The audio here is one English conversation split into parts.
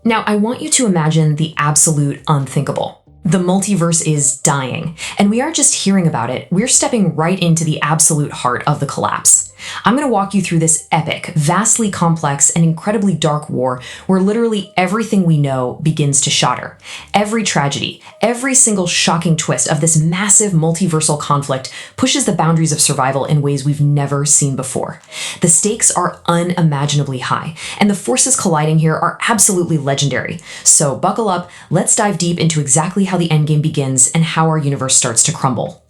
Now, I want you to imagine the absolute unthinkable. The multiverse is dying, and we aren't just hearing about it, we're stepping right into the absolute heart of the collapse. I'm going to walk you through this epic, vastly complex, and incredibly dark war where literally everything we know begins to shatter. Every tragedy, every single shocking twist of this massive multiversal conflict pushes the boundaries of survival in ways we've never seen before. The stakes are unimaginably high, and the forces colliding here are absolutely legendary. So buckle up, let's dive deep into exactly how the endgame begins and how our universe starts to crumble.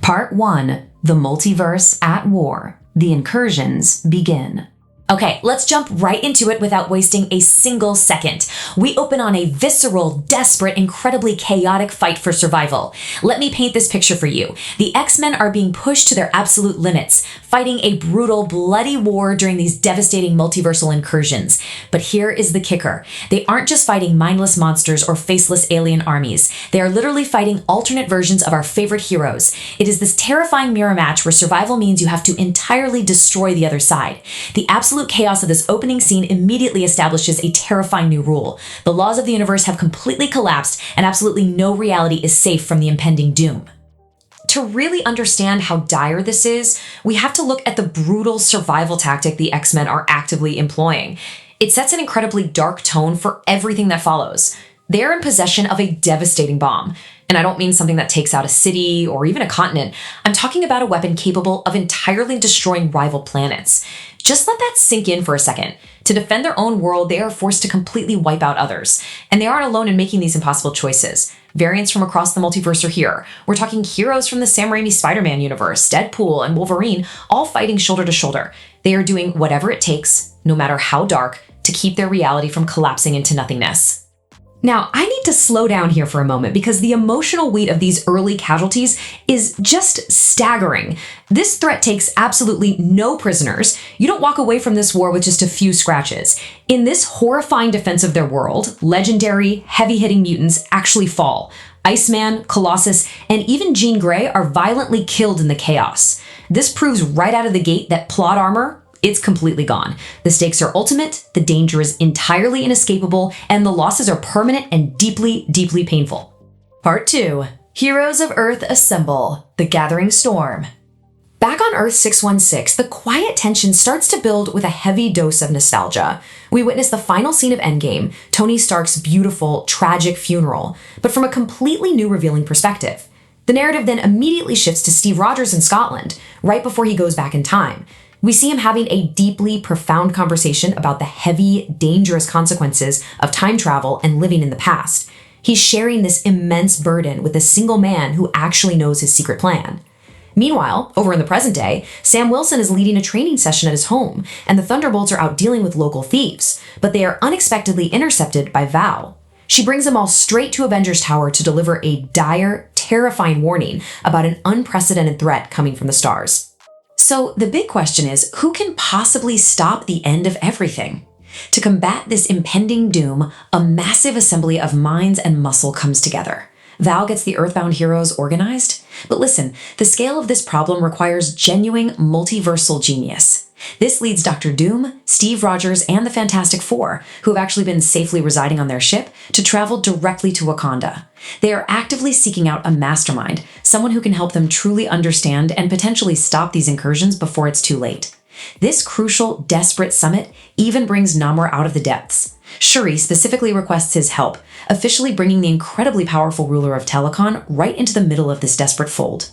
Part 1. The Multiverse at War. The incursions begin. Okay, let's jump right into it without wasting a single second. We open on a visceral, desperate, incredibly chaotic fight for survival. Let me paint this picture for you. The X-Men are being pushed to their absolute limits, fighting a brutal, bloody war during these devastating multiversal incursions. But here is the kicker. They aren't just fighting mindless monsters or faceless alien armies. They are literally fighting alternate versions of our favorite heroes. It is this terrifying mirror match where survival means you have to entirely destroy the other side. The absolute chaos of this opening scene immediately establishes a terrifying new rule. The laws of the universe have completely collapsed, and absolutely no reality is safe from the impending doom. To really understand how dire this is, we have to look at the brutal survival tactic the X-Men are actively employing. It sets an incredibly dark tone for everything that follows. They're in possession of a devastating bomb. And I don't mean something that takes out a city or even a continent. I'm talking about a weapon capable of entirely destroying rival planets. Just let that sink in for a second. To defend their own world, they are forced to completely wipe out others. And they aren't alone in making these impossible choices. Variants from across the multiverse are here. We're talking heroes from the Sam Raimi Spider-Man universe, Deadpool, and Wolverine, all fighting shoulder to shoulder. They are doing whatever it takes, no matter how dark, to keep their reality from collapsing into nothingness. Now, I need to slow down here for a moment because the emotional weight of these early casualties is just staggering. This threat takes absolutely no prisoners. You don't walk away from this war with just a few scratches. In this horrifying defense of their world, legendary, heavy-hitting mutants actually fall. Iceman, Colossus, and even Jean Grey are violently killed in the chaos. This proves right out of the gate that plot armor, it's completely gone. The stakes are ultimate, the danger is entirely inescapable, and the losses are permanent and deeply, deeply painful. Part 2. Heroes of Earth Assemble. The Gathering Storm. Back on Earth 616, the quiet tension starts to build with a heavy dose of nostalgia. We witness the final scene of Endgame, Tony Stark's beautiful, tragic funeral, but from a completely new revealing perspective. The narrative then immediately shifts to Steve Rogers in Scotland, right before he goes back in time. We see him having a deeply profound conversation about the heavy, dangerous consequences of time travel and living in the past. He's sharing this immense burden with a single man who actually knows his secret plan. Meanwhile, over in the present day, Sam Wilson is leading a training session at his home, and the Thunderbolts are out dealing with local thieves, but they are unexpectedly intercepted by Val. She brings them all straight to Avengers Tower to deliver a dire, terrifying warning about an unprecedented threat coming from the stars. So the big question is, who can possibly stop the end of everything? To combat this impending doom, a massive assembly of minds and muscle comes together. Val gets the Earthbound heroes organized. But listen, the scale of this problem requires genuine multiversal genius. This leads Dr. Doom, Steve Rogers, and the Fantastic Four, who have actually been safely residing on their ship, to travel directly to Wakanda. They are actively seeking out a mastermind, someone who can help them truly understand and potentially stop these incursions before it's too late. This crucial, desperate summit even brings Namor out of the depths. Shuri specifically requests his help, officially bringing the incredibly powerful ruler of Telecon right into the middle of this desperate fold.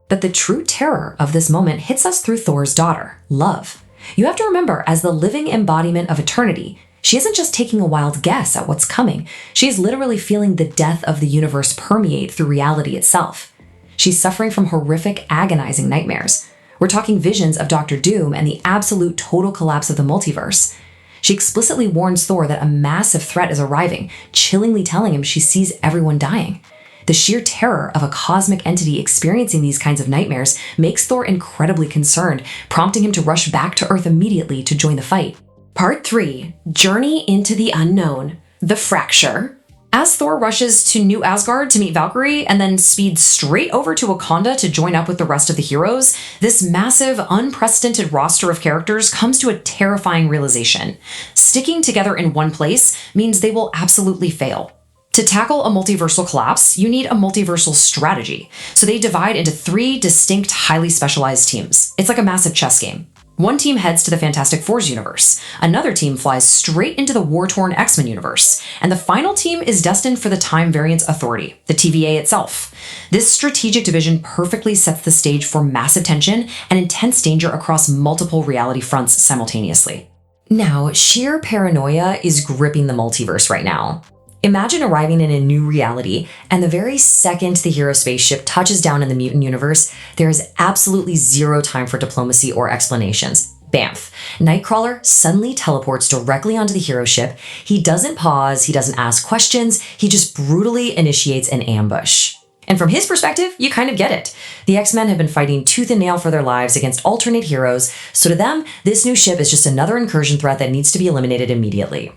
But the true terror of this moment hits us through Thor's daughter, Love. You have to remember, as the living embodiment of eternity, she isn't just taking a wild guess at what's coming. She is literally feeling the death of the universe permeate through reality itself. She's suffering from horrific, agonizing nightmares. We're talking visions of Dr. Doom and the absolute total collapse of the multiverse. She explicitly warns Thor that a massive threat is arriving, chillingly telling him she sees everyone dying. The sheer terror of a cosmic entity experiencing these kinds of nightmares makes Thor incredibly concerned, prompting him to rush back to Earth immediately to join the fight. Part 3. Journey into the Unknown. The Fracture. As Thor rushes to New Asgard to meet Valkyrie and then speeds straight over to Wakanda to join up with the rest of the heroes, this massive, unprecedented roster of characters comes to a terrifying realization. Sticking together in one place means they will absolutely fail. To tackle a multiversal collapse, you need a multiversal strategy. So they divide into 3 distinct, highly specialized teams. It's like a massive chess game. One team heads to the Fantastic Four's universe, another team flies straight into the war-torn X-Men universe, and the final team is destined for the Time Variance Authority, the TVA itself. This strategic division perfectly sets the stage for massive tension and intense danger across multiple reality fronts simultaneously. Now, sheer paranoia is gripping the multiverse right now. Imagine arriving in a new reality, and the very second the hero spaceship touches down in the mutant universe, there is absolutely zero time for diplomacy or explanations. Bamf. Nightcrawler suddenly teleports directly onto the hero ship. He doesn't pause, he doesn't ask questions, he just brutally initiates an ambush. And from his perspective, you kind of get it. The X-Men have been fighting tooth and nail for their lives against alternate heroes, so to them, this new ship is just another incursion threat that needs to be eliminated immediately.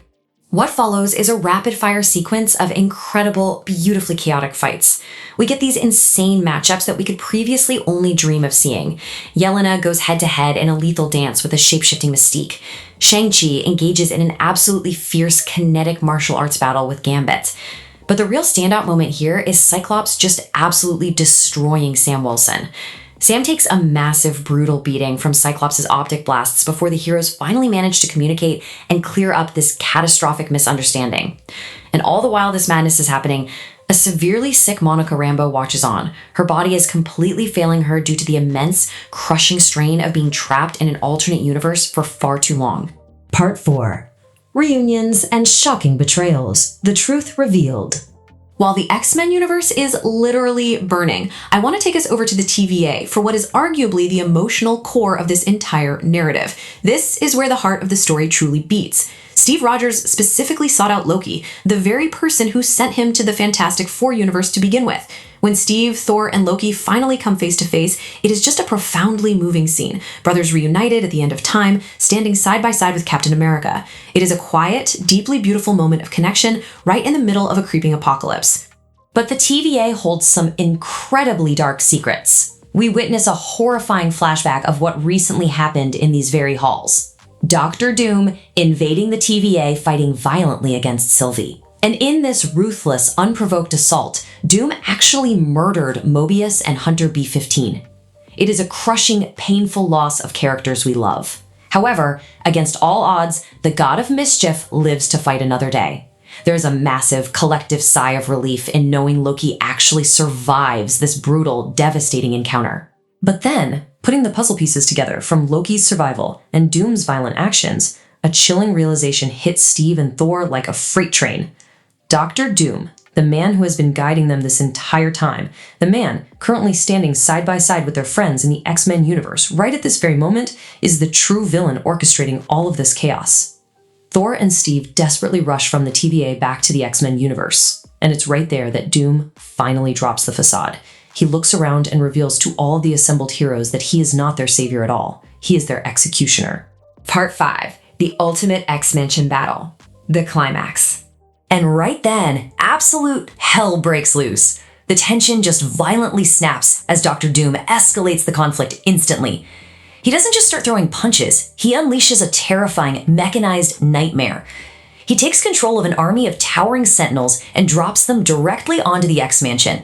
What follows is a rapid-fire sequence of incredible, beautifully chaotic fights. We get these insane matchups that we could previously only dream of seeing. Yelena goes head-to-head in a lethal dance with a shape-shifting Mystique. Shang-Chi engages in an absolutely fierce kinetic martial arts battle with Gambit. But the real standout moment here is Cyclops just absolutely destroying Sam Wilson. Sam takes a massive, brutal beating from Cyclops' optic blasts before the heroes finally manage to communicate and clear up this catastrophic misunderstanding. And all the while this madness is happening, a severely sick Monica Rambeau watches on. Her body is completely failing her due to the immense, crushing strain of being trapped in an alternate universe for far too long. Part 4. Reunions and shocking betrayals. The truth revealed. While the X-Men universe is literally burning, I want to take us over to the TVA for what is arguably the emotional core of this entire narrative. This is where the heart of the story truly beats. Steve Rogers specifically sought out Loki, the very person who sent him to the Fantastic Four universe to begin with. When Steve, Thor, and Loki finally come face to face, it is just a profoundly moving scene. Brothers reunited at the end of time, standing side by side with Captain America. It is a quiet, deeply beautiful moment of connection right in the middle of a creeping apocalypse. But the TVA holds some incredibly dark secrets. We witness a horrifying flashback of what recently happened in these very halls. Dr. Doom invading the TVA, fighting violently against Sylvie. And in this ruthless, unprovoked assault, Doom actually murdered Mobius and Hunter B-15. It is a crushing, painful loss of characters we love. However, against all odds, the God of Mischief lives to fight another day. There is a massive, collective sigh of relief in knowing Loki actually survives this brutal, devastating encounter. But then, putting the puzzle pieces together from Loki's survival and Doom's violent actions, a chilling realization hits Steve and Thor like a freight train. Dr. Doom, the man who has been guiding them this entire time, the man currently standing side by side with their friends in the X-Men universe right at this very moment, is the true villain orchestrating all of this chaos. Thor and Steve desperately rush from the TVA back to the X-Men universe, and it's right there that Doom finally drops the facade. He looks around and reveals to all of the assembled heroes that he is not their savior at all. He is their executioner. Part 5. The Ultimate X-Mansion Battle. The Climax. And right then, absolute hell breaks loose. The tension just violently snaps as Dr. Doom escalates the conflict instantly. He doesn't just start throwing punches, he unleashes a terrifying, mechanized nightmare. He takes control of an army of towering sentinels and drops them directly onto the X-Mansion.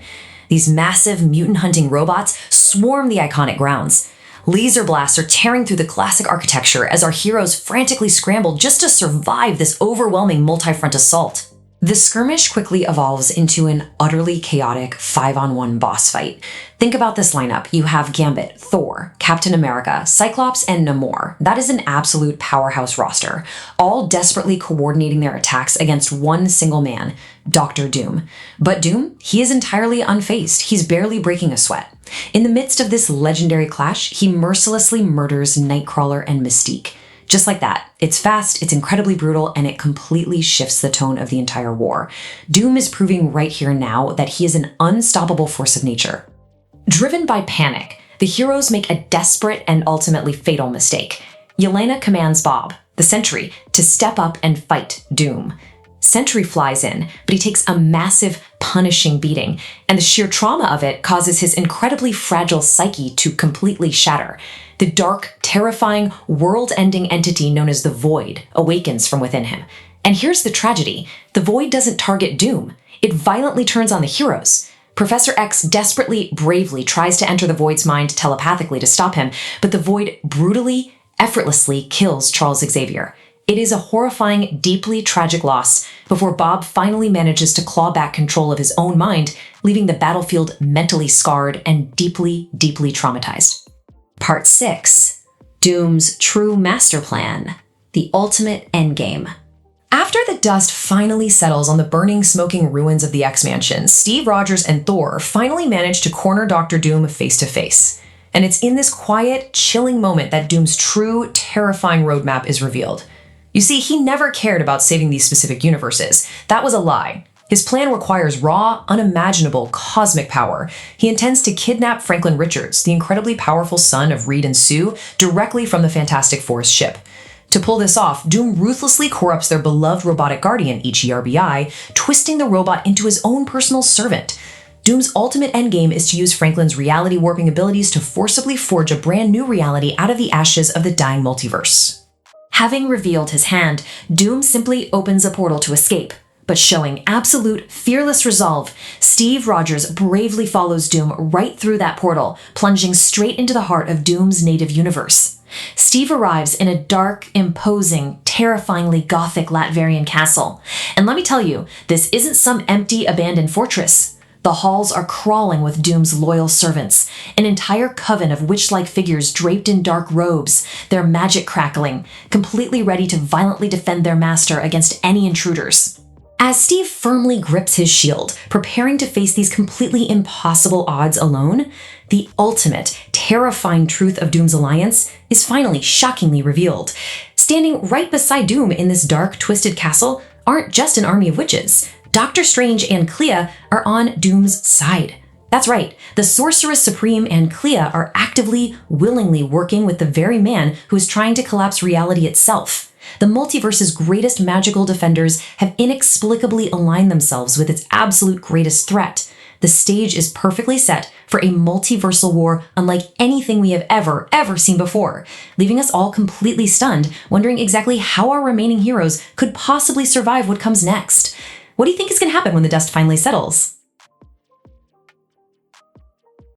These massive mutant-hunting robots swarm the iconic grounds. Laser blasts are tearing through the classic architecture as our heroes frantically scramble just to survive this overwhelming multi-front assault. The skirmish quickly evolves into an utterly chaotic 5-on-1 boss fight. Think about this lineup. You have Gambit, Thor, Captain America, Cyclops, and Namor. That is an absolute powerhouse roster, all desperately coordinating their attacks against one single man, Dr. Doom. But Doom, he is entirely unfazed. He's barely breaking a sweat. In the midst of this legendary clash, he mercilessly murders Nightcrawler and Mystique. Just like that. It's fast, it's incredibly brutal, and it completely shifts the tone of the entire war. Doom is proving right here and now that he is an unstoppable force of nature. Driven by panic, the heroes make a desperate and ultimately fatal mistake. Yelena commands Bob, the Sentry, to step up and fight Doom. Sentry flies in, but he takes a massive, punishing beating, and the sheer trauma of it causes his incredibly fragile psyche to completely shatter. The dark, terrifying, world-ending entity known as the Void awakens from within him. And here's the tragedy. The Void doesn't target Doom. It violently turns on the heroes. Professor X desperately, bravely tries to enter the Void's mind telepathically to stop him, but the Void brutally, effortlessly kills Charles Xavier. It is a horrifying, deeply tragic loss before Bob finally manages to claw back control of his own mind, leaving the battlefield mentally scarred and deeply, deeply traumatized. Part 6. Doom's True Master Plan. The Ultimate Endgame. After the dust finally settles on the burning, smoking ruins of the X-Mansion, Steve Rogers and Thor finally manage to corner Dr. Doom face to face. And it's in this quiet, chilling moment that Doom's true, terrifying roadmap is revealed. You see, he never cared about saving these specific universes. That was a lie. His plan requires raw, unimaginable, cosmic power. He intends to kidnap Franklin Richards, the incredibly powerful son of Reed and Sue, directly from the Fantastic Four's ship. To pull this off, Doom ruthlessly corrupts their beloved robotic guardian, ERBI, twisting the robot into his own personal servant. Doom's ultimate endgame is to use Franklin's reality warping abilities to forcibly forge a brand new reality out of the ashes of the dying multiverse. Having revealed his hand, Doom simply opens a portal to escape. But showing absolute, fearless resolve, Steve Rogers bravely follows Doom right through that portal, plunging straight into the heart of Doom's native universe. Steve arrives in a dark, imposing, terrifyingly gothic Latverian castle. And let me tell you, this isn't some empty, abandoned fortress. The halls are crawling with Doom's loyal servants, an entire coven of witch-like figures draped in dark robes, their magic crackling, completely ready to violently defend their master against any intruders. As Steve firmly grips his shield, preparing to face these completely impossible odds alone, the ultimate, terrifying truth of Doom's alliance is finally shockingly revealed. Standing right beside Doom in this dark, twisted castle aren't just an army of witches. Doctor Strange and Clea are on Doom's side. That's right, the Sorceress Supreme and Clea are actively, willingly working with the very man who is trying to collapse reality itself. The multiverse's greatest magical defenders have inexplicably aligned themselves with its absolute greatest threat. The stage is perfectly set for a multiversal war unlike anything we have ever seen before, leaving us all completely stunned, wondering exactly how our remaining heroes could possibly survive what comes next. What do you think is going to happen when the dust finally settles?